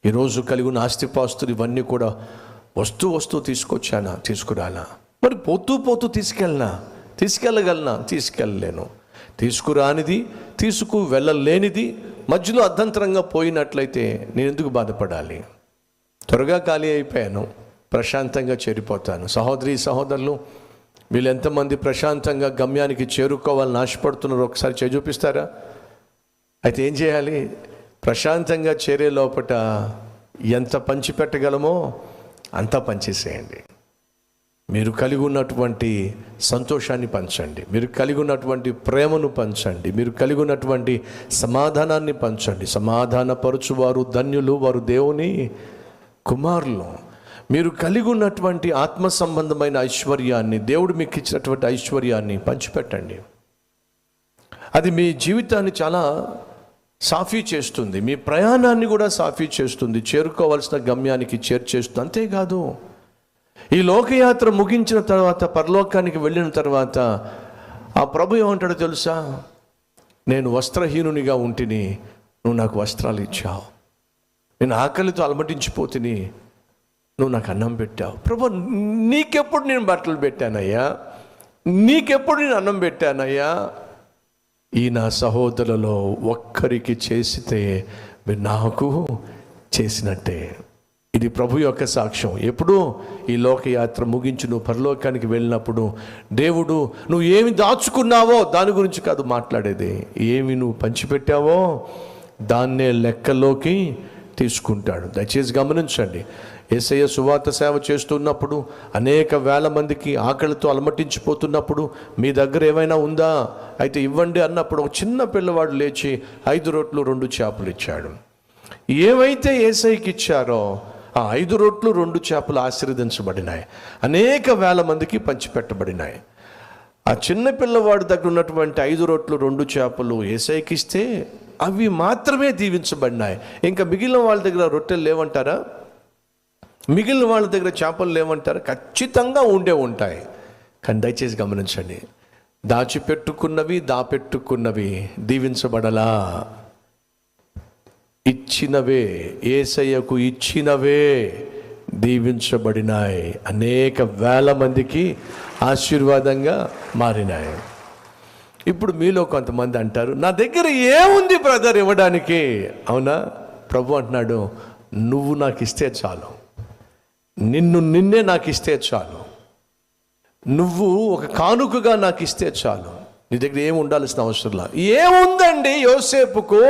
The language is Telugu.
ఈరోజు కలిగి ఉన్న ఆస్తిపాస్తులు ఇవన్నీ కూడా వస్తూ తీసుకొచ్చానా, తీసుకురాలా? మరి పోతూ తీసుకెళ్ళగలనా? తీసుకెళ్ళలేను. తీసుకురానిది, వెళ్ళలేనిది మధ్యలో అర్ధంతరంగా పోయినట్లయితే నేను ఎందుకు బాధపడాలి? త్వరగా ఖాళీ అయిపోయాను, ప్రశాంతంగా చేరిపోతాను. సహోదరులు, వీళ్ళు ఎంతమంది ప్రశాంతంగా గమ్యానికి చేరుకోవాలని ఆశపడుతున్నారో ఒకసారి చూపిస్తారా? అయితే ఏం చేయాలి? ప్రశాంతంగా చేరే లోపట ఎంత పంచిపెట్టగలమో అంతా పంచేసేయండి. మీరు కలిగి ఉన్నటువంటి సంతోషాన్ని పంచండి, మీరు కలిగి ఉన్నటువంటి ప్రేమను పంచండి, మీరు కలిగి ఉన్నటువంటి సమాధానాన్ని పంచండి. సమాధానపరచువారు ధన్యులు, వారు దేవుని కుమారులు. మీరు కలిగి ఉన్నటువంటి ఆత్మ సంబంధమైన ఐశ్వర్యాన్ని, దేవుడు మీకు ఇచ్చినటువంటి ఐశ్వర్యాన్ని పంచిపెట్టండి. అది మీ జీవితాన్ని చాలా సాఫీ చేస్తుంది, మీ ప్రయాణాన్ని కూడా సాఫీ చేస్తుంది, చేరుకోవాల్సిన గమ్యానికి చేర్చేస్తుంది. అంతేకాదు, ఈ లోకయాత్ర ముగించిన తర్వాత, పరలోకానికి వెళ్ళిన తర్వాత ఆ ప్రభు ఏమంటాడో తెలుసా? నేను వస్త్రహీనునిగా ఉంటిని, నువ్వు నాకు వస్త్రాలు ఇచ్చావు. నేను ఆకలితో అలమటించిపోతిని, నువ్వు నాకు అన్నం పెట్టావు. ప్రభు, నీకెప్పుడు నేను బట్టలు పెట్టానయ్యా? నీకెప్పుడు నేను అన్నం పెట్టానయ్యా? ఈ నా సహోదరులలో ఒక్కరికి చేసితే మీరు నాకు చేసినట్టే. ఇది ప్రభు యొక్క సాక్ష్యం. ఎప్పుడు? ఈ లోకయాత్ర ముగించి నువ్వు పరలోకానికి వెళ్ళినప్పుడు దేవుడు నువ్వు ఏమి దాచుకున్నావో దాని గురించి కాదు మాట్లాడేది, ఏమి నువ్వు పంచిపెట్టావో దాన్నే లెక్కలోకి తీసుకుంటాడు. దయచేసి గమనించండి. యేసయ్య సువార్త సేవ చేస్తున్నప్పుడు అనేక వేల మందికి ఆకలితో అలమటించిపోతున్నప్పుడు మీ దగ్గర ఏమైనా ఉందా, అయితే ఇవ్వండి అన్నప్పుడు ఒక చిన్న పిల్లవాడు లేచి 5 రొట్లు 2 చేపలు ఇచ్చాడు. ఏవైతే యేసయ్యకి ఇచ్చారో ఆ 5 రొట్లు 2 చేపలు ఆశీర్వదించబడినాయి, అనేక వేల మందికి పంచిపెట్టబడినాయి. ఆ చిన్న పిల్లవాడి దగ్గర ఉన్నటువంటి 5 రొట్లు 2 చేపలు యేసయ్యకి ఇస్తే అవి మాత్రమే దీవించబడినాయి. ఇంకా మిగిలిన వాళ్ళ దగ్గర రొట్టెలు లేవంటారా? మిగిలిన వాళ్ళ దగ్గర చేపలు లేవంటారా? ఖచ్చితంగా ఉంటాయి. కానీ దయచేసి గమనించండి, దాపెట్టుకున్నవి దీవించబడలా. ఇచ్చినవే, యేసయ్యకు ఇచ్చినవే దీవించబడినాయి, అనేక వేల మందికి ఆశీర్వాదంగా మారినాయి. ఇప్పుడు మీలో కొంతమంది అంటారు, నా దగ్గర ఏముంది బ్రదర్ ఇవ్వడానికి? అవునా? ప్రభు అంటున్నాడు, నువ్వు నాకు ఇస్తే చాలు, నిన్నే నాకు ఇస్తే చాలు, నువ్వు ఒక కానుకగా నాకు ఇస్తే చాలు. నీ దగ్గర ఏమి ఉండాల్సిన అవసరం లేదు. ఏముందండి యోసేపుకు?